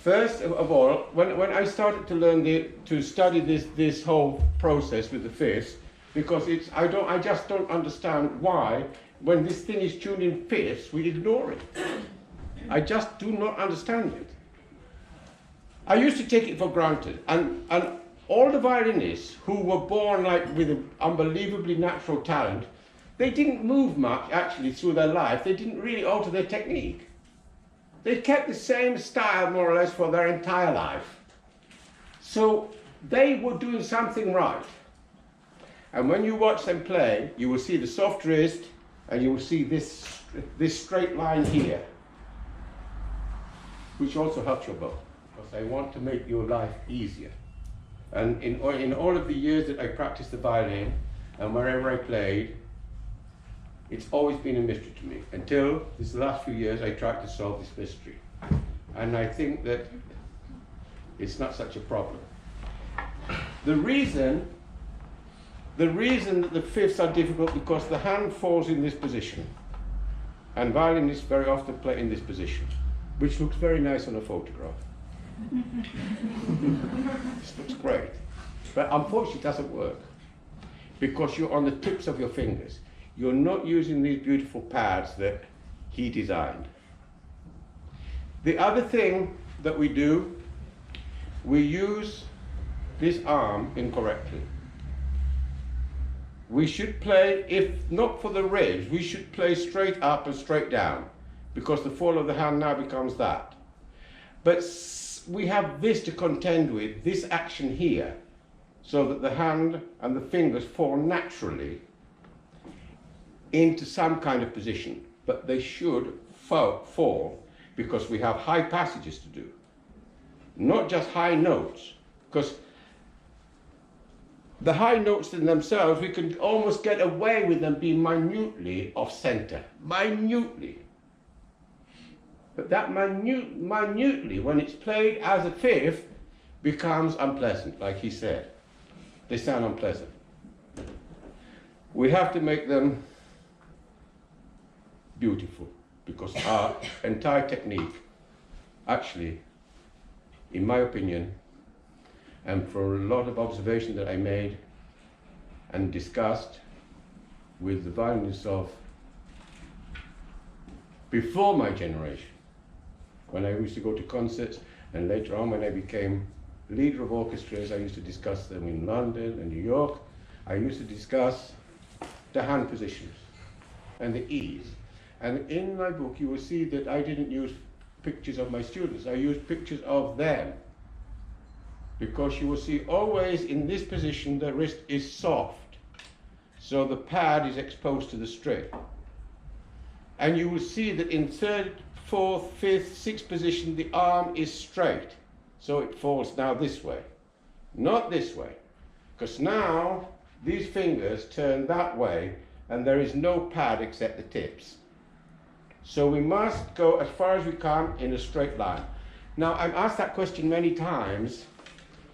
First of all, when I started to learn to study this whole process with the fifths, because I just don't understand why, when this thing is tuned in fifths, we ignore it. I just do not understand it. I used to take it for granted, and all the violinists who were born like with an unbelievably natural talent, they didn't move much actually through their life. They didn't really alter their technique. They kept the same style more or less for their entire life. So they were doing something right. And when you watch them play, you will see the soft wrist, and you will see this straight line here, which also helps your bow, because I want to make your life easier. And in all of the years that I practiced the violin, and wherever I played, it's always been a mystery to me, until these last few years I tried to solve this mystery. And I think that it's not such a problem. The reason that the fifths are difficult because the hand falls in this position, and violinists very often play in this position, which looks very nice on a photograph. This looks great, but unfortunately it doesn't work, because you're on the tips of your fingers. You're not using these beautiful pads that he designed. The other thing that we do, we use this arm incorrectly. We should play, if not for the ribs, we should play straight up and straight down, because the fall of the hand now becomes that. But we have this to contend with, this action here, so that the hand and the fingers fall naturally into some kind of position, but they should fall because we have high passages to do, not just high notes, because the high notes in themselves, we can almost get away with them being minutely off center, minutely. But that minutely, when it's played as a fifth, becomes unpleasant, like he said. They sound unpleasant. We have to make them beautiful, because our entire technique, actually, in my opinion, and for a lot of observations that I made and discussed with the violinists of before my generation, when I used to go to concerts, and later on when I became leader of orchestras, I used to discuss them in London and New York. I used to discuss the hand positions and the ease. And in my book you will see that I didn't use pictures of my students, I used pictures of them. Because you will see always in this position the wrist is soft, so the pad is exposed to the string. And you will see that in third, fourth, fifth, sixth position the arm is straight, so it falls now this way, not this way, because now these fingers turn that way and there is no pad except the tips. So we must go as far as we can in a straight line. Now I'm asked that question many times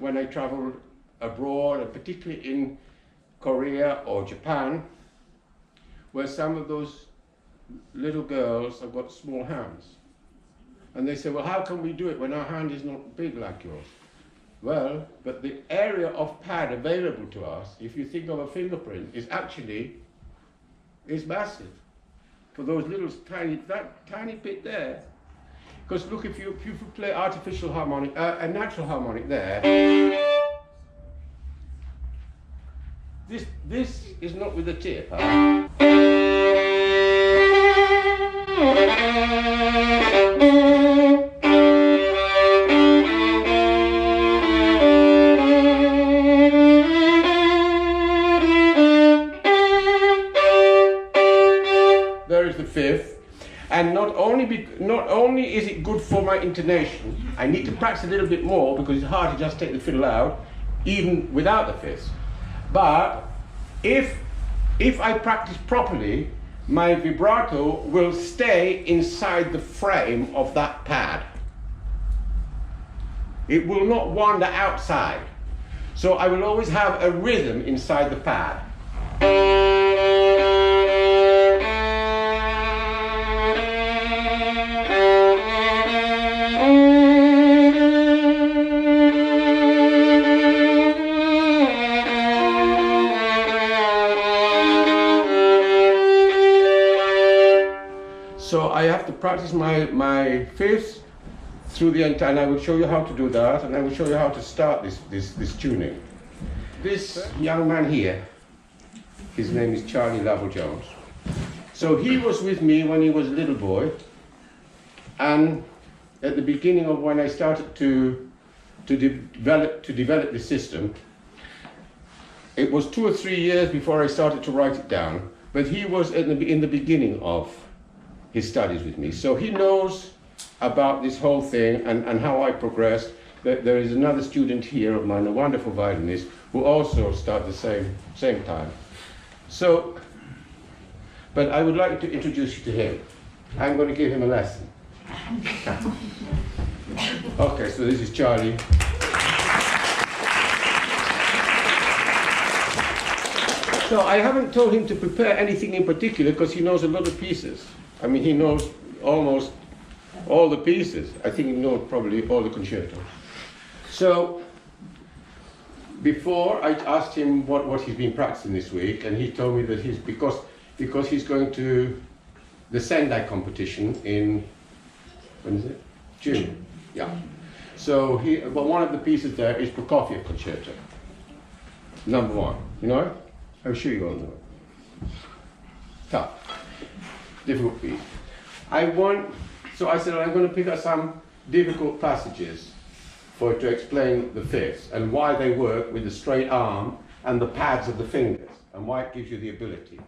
when I travel abroad, and particularly in Korea or Japan, where some of those little girls have got small hands. And they say, well, how can we do it when our hand is not big like yours? Well, but the area of pad available to us, if you think of a fingerprint, is massive. For those little that tiny bit there. Because look, if you play artificial harmonic, a natural harmonic there, this is not with the tip. Huh? There is the fifth. And not only is it good for my intonation, I need to practice a little bit more because it's hard to just take the fiddle out, even without the fifth. But if I practice properly, my vibrato will stay inside the frame of that pad. It will not wander outside. So I will always have a rhythm inside the pad. So I have to practice my fifths through the entire, and I will show you how to do that, and I will show you how to start this tuning. This young man here, his name is Lovell Jones. So he was with me when he was a little boy, and at the beginning of when I started to develop the system, it was 2 or 3 years before I started to write it down, but he was in the beginning of his studies with me. So he knows about this whole thing and how I progressed. There is another student here of mine, a wonderful violinist, who also started the same time. So, but I would like to introduce you to him. I'm going to give him a lesson. Okay, so this is Charlie. So I haven't told him to prepare anything in particular because he knows a lot of pieces. I mean, he knows almost all the pieces. I think he knows probably all the concertos. So before I asked him what he's been practicing this week, and he told me that because he's going to the Sendai competition in, when is it? June. Yeah. So one of the pieces there is Prokofiev concerto, number 1. You know it? I'm sure you all know it. Tough, difficult piece. So I said I'm going to pick up some difficult passages to explain the fifths and why they work with the straight arm and the pads of the fingers and why it gives you the ability.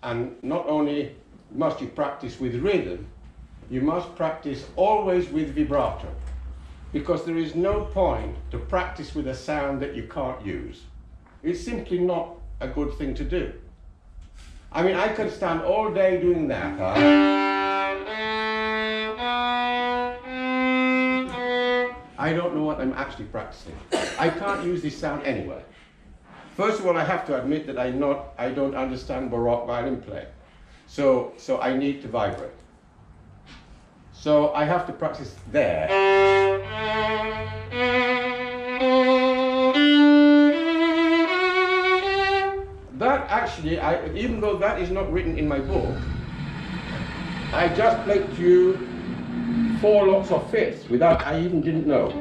And not only must you practice with rhythm, you must practice always with vibrato, because there is no point to practice with a sound that you can't use. It's simply not a good thing to do. I mean, I could stand all day doing that. I don't know what I'm actually practicing. I can't use this sound anywhere. First of all, I have to admit that I don't understand Baroque violin playing. So I need to vibrate. So I have to practice there. That actually, even though that is not written in my book, I just played to you 4 lots of fifths without, I even didn't know.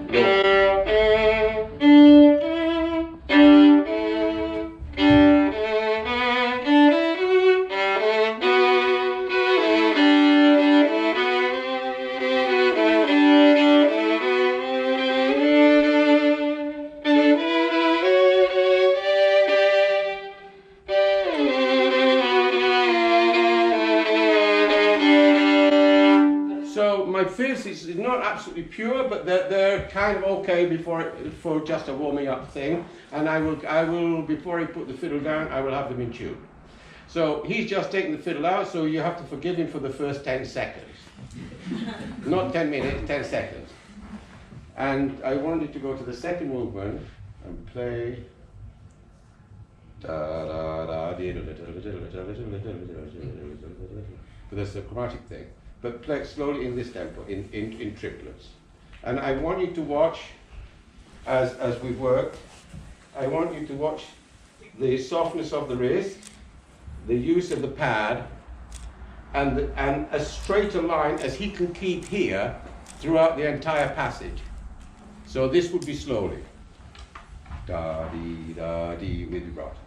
It's not absolutely pure, but they're kind of okay for just a warming up thing. And I will before I put the fiddle down, I will have them in tune. So he's just taking the fiddle out, so you have to forgive him for the first 10 seconds. Not 10 minutes, 10 seconds. And I wanted to go to the second movement and play that's a chromatic thing. But play it slowly in this tempo, in triplets. And I want you to watch, as we work, I want you to watch the softness of the wrist, the use of the pad, and a straighter line as he can keep here throughout the entire passage. So this would be slowly. Da-dee, da-dee, with vibrato.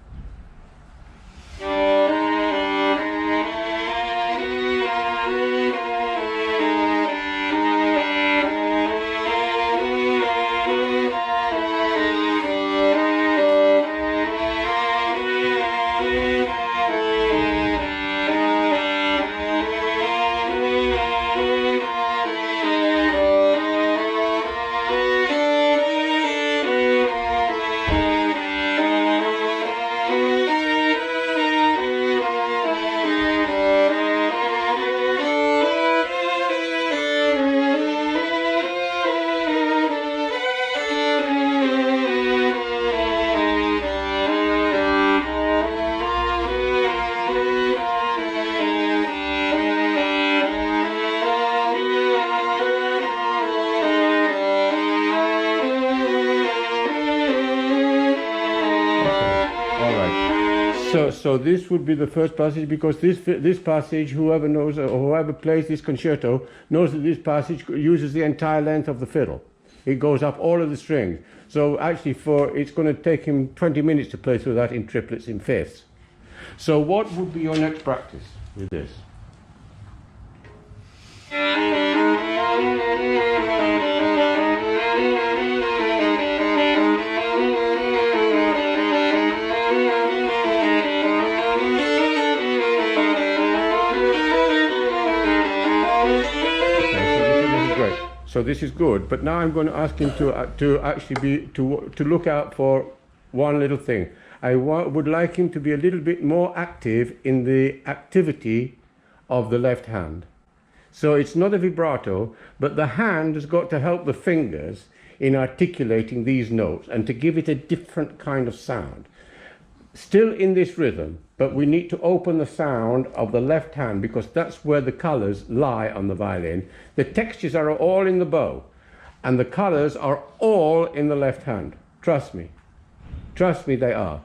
so this would be the first passage, because this passage, whoever knows or whoever plays this concerto knows that this passage uses the entire length of the fiddle. It goes up all of the strings. So actually it's going to take him 20 minutes to play through that in triplets in fifths. So what would be your next practice with this? So this is good, but now I'm going to ask him to actually to look out for one little thing. I would like him to be a little bit more active in the activity of the left hand. So it's not a vibrato, but the hand has got to help the fingers in articulating these notes and to give it a different kind of sound. Still in this rhythm, but we need to open the sound of the left hand, because that's where the colours lie on the violin. The textures are all in the bow, and the colours are all in the left hand. Trust me. Trust me, they are.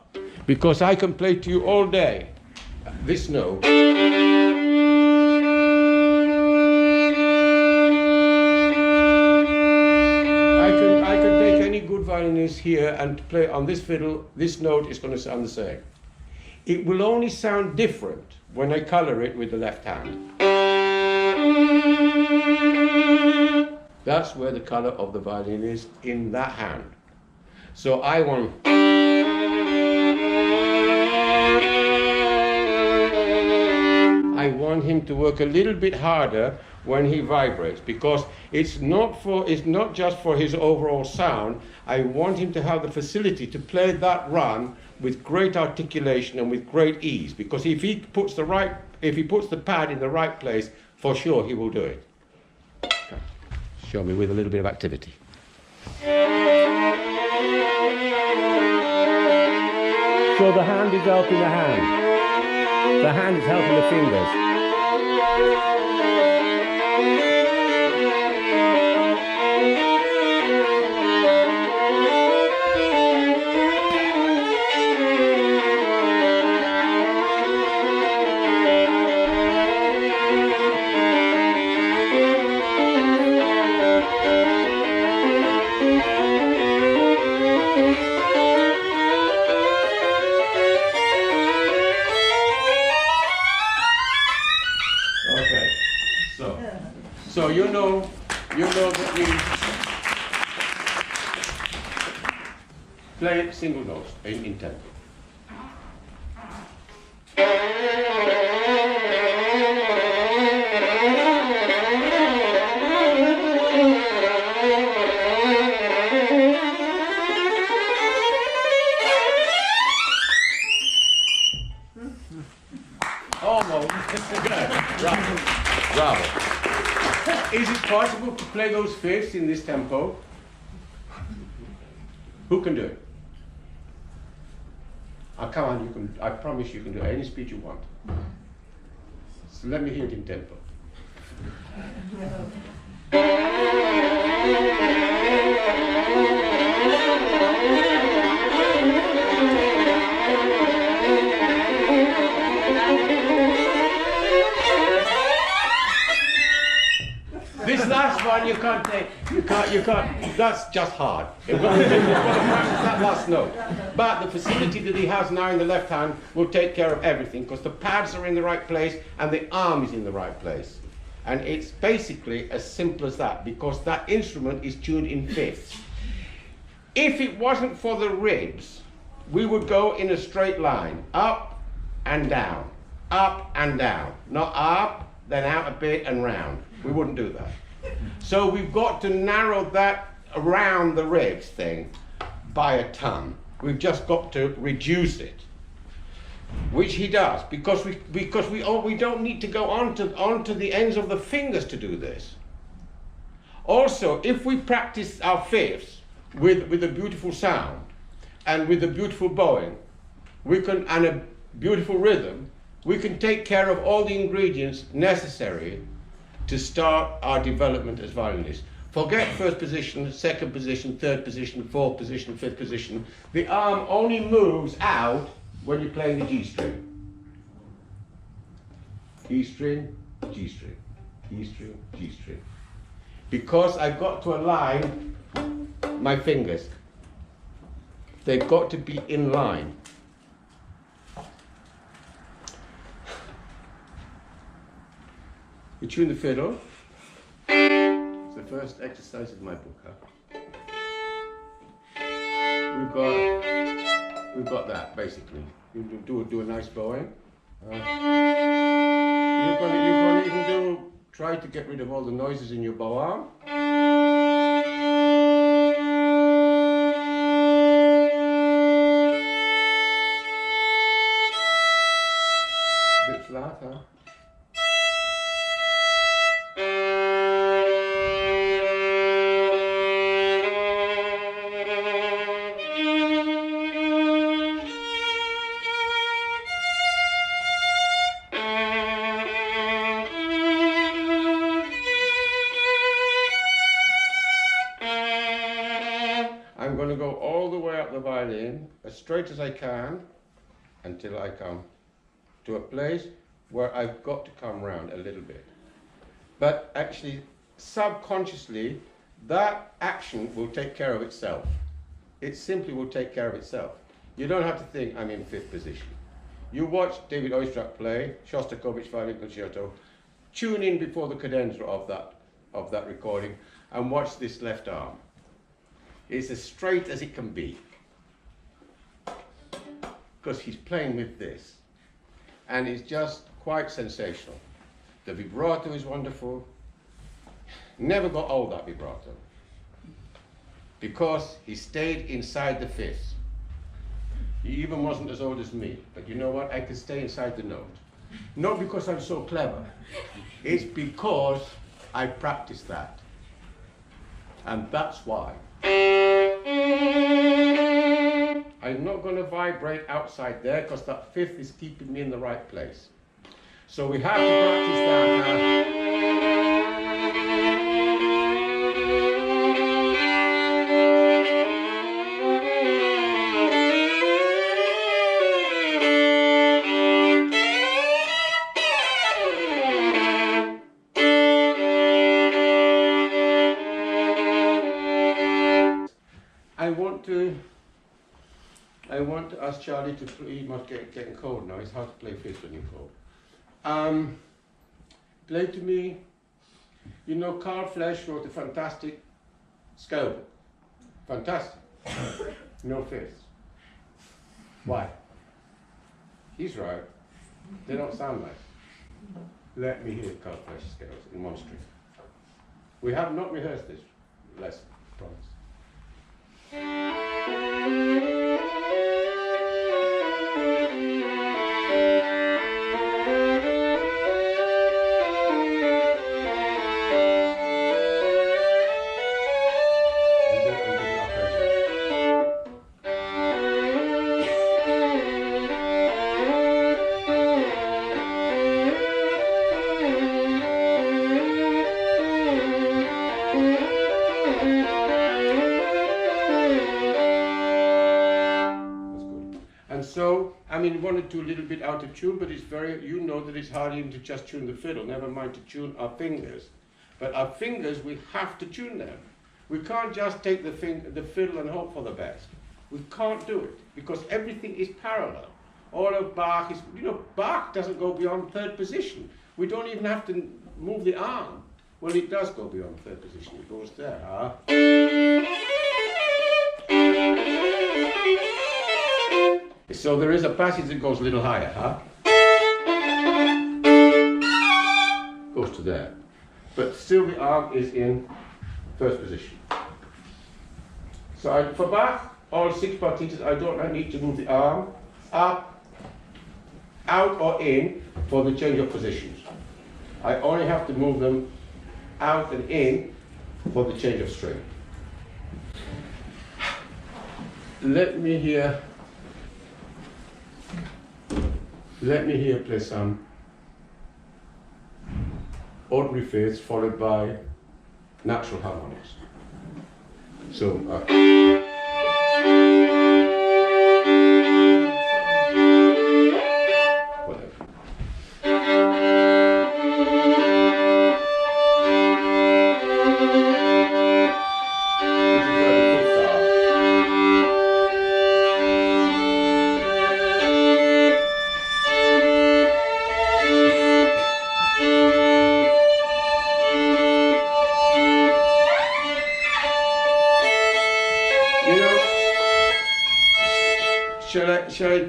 Because I can play to you all day this note. I could take any good violinist here and play on this fiddle. This note is going to sound the same. It will only sound different when I colour it with the left hand. That's where the colour of the violin is, in that hand. So I want him to work a little bit harder when he vibrates, because it's not just for his overall sound. I want him to have the facility to play that run with great articulation and with great ease, because if he puts the pad in the right place, for sure he will do it. Okay. Show me with a little bit of activity. So the hand is helping the hand. The hand is helping the fingers. So you know that we play single notes in tempo. Almost. Bravo. Is it possible to play those fifths in this tempo? Who can do it? Come on, I promise you can do any speed you want. So let me hear it in tempo. This last one you can't take, you can't, that's just hard. You've got to practice that last note. But the facility that he has now in the left hand will take care of everything, because the pads are in the right place and the arm is in the right place. And it's basically as simple as that, because that instrument is tuned in fifths. If it wasn't for the ribs, we would go in a straight line, up and down, up and down. Not up, then out a bit and round. We wouldn't do that. So we've got to narrow that around the ribs thing by a ton. We've just got to reduce it, which he does, because we don't need to go onto the ends of the fingers to do this. Also, if we practice our fifths with a beautiful sound and with a beautiful bowing, and a beautiful rhythm, we can take care of all the ingredients necessary to start our development as violinists. Forget first position, second position, third position, fourth position, fifth position. The arm only moves out when you're playing the G string. E string, G string, E string, G string. Because I've got to align my fingers. They've got to be in line. You tune the fiddle. It's the first exercise of my book. Huh? We've got that basically. You do a nice bowing. You're going to even try to get rid of all the noises in your bow arm. A bit flat, huh? I'm going to go all the way up the violin as straight as I can until I come to a place where I've got to come round a little bit. But actually, subconsciously, that action will take care of itself. It simply will take care of itself. You don't have to think I'm in fifth position. You watch David Oistrakh play Shostakovich Violin Concerto, tune in before the cadenza of that recording, and watch this left arm. It's as straight as it can be, because he's playing with this, and it's just quite sensational. The vibrato is wonderful. Never got old, that vibrato, because he stayed inside the fifth. He even wasn't as old as me, but you know what? I could stay inside the note. Not because I'm so clever, it's because I practiced that, and that's why. I'm not going to vibrate outside there because that fifth is keeping me in the right place. So we have to practice that. I want to ask Charlie to play. He must getting cold now. It's hard to play fifth when you're cold. Play to me. You know, Carl Flesch wrote a fantastic scale book. Fantastic. No fifths. Why? He's right. They don't sound nice. Let me hear Carl Flesch scales in one string. We have not rehearsed this lesson, I promise. Wanted to a little bit out of tune, but it's very, you know that it's hard even to just tune the fiddle, never mind to tune our fingers. But our fingers, we have to tune them. We can't just take the fiddle and hope for the best. We can't do it, because everything is parallel. All of Bach is, you know, Bach doesn't go beyond third position. We don't even have to move the arm. Well, it does go beyond third position, it goes there. Huh? So there is a passage that goes a little higher, huh? Goes to there. But still the arm is in first position. So for Bach, all six partitas, I need to move the arm up, out or in for the change of positions. I only have to move them out and in for the change of string. Let me hear play some ordinary fifths followed by natural harmonics. So, whatever.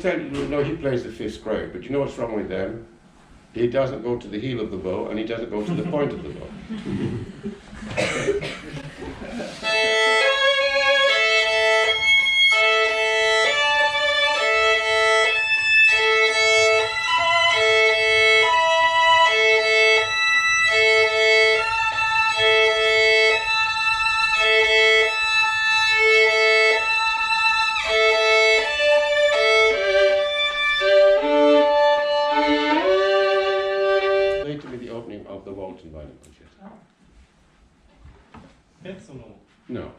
tell you, no, he plays the fifth great, but you know what's wrong with them? He doesn't go to the heel of the bow, and he doesn't go to the point of the bow. No.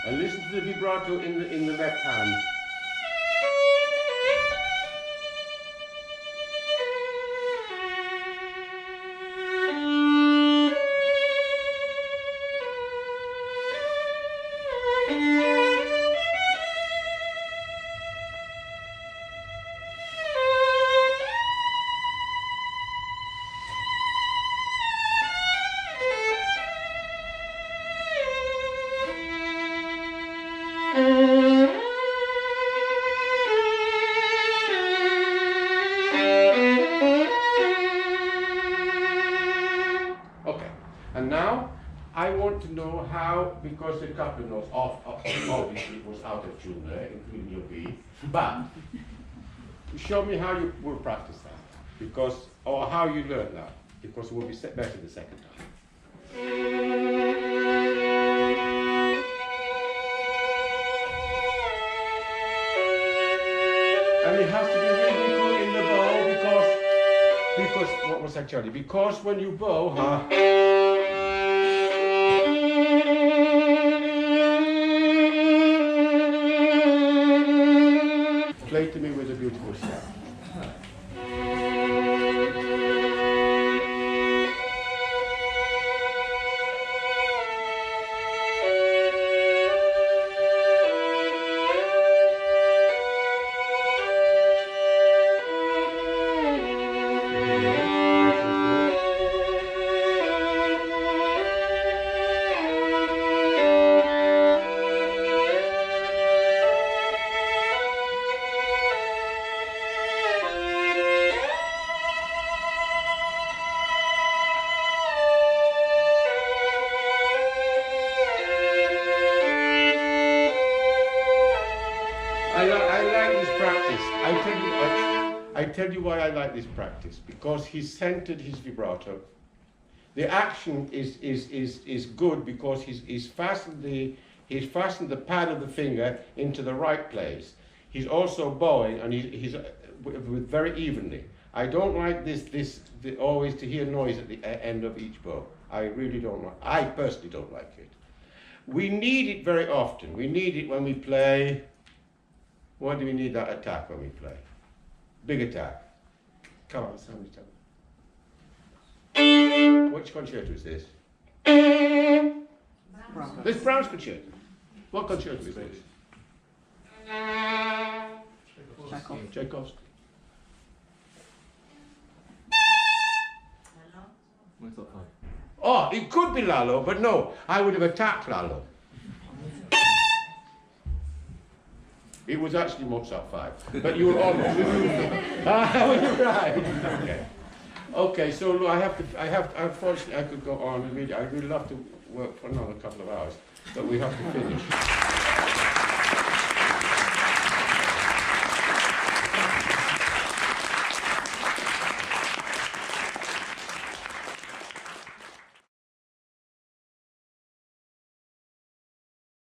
And listen to the vibrato in the left hand. Because the couple notes obviously was out of tune there, including your B. But show me how you will practice that, because or how you learn that, because it will be better the second time. And it has to be rhythmical in the bow because what was actually because when you bow, play to me with a beautiful sound. I tell you why I like this practice, because he's centered his vibrato. The action is good because he's fastened the pad of the finger into the right place. He's also bowing, and he's with very evenly. I don't like always to hear noise at the end of each bow. I really don't like. I personally don't like it. We need it very often. We need it when we play. Why do we need that attack when we play? Big attack. Come on, somebody tell me. Which concerto is this? This Brahms concerto. What concerto is this? Tchaikovsky. Oh, it could be Lalo, but no, I would have attacked Lalo. It was actually Mozart 5, but you were almost. You're right. Okay. Okay. So look, unfortunately, I could go on. I'd really love to work for another couple of hours, but we have to finish.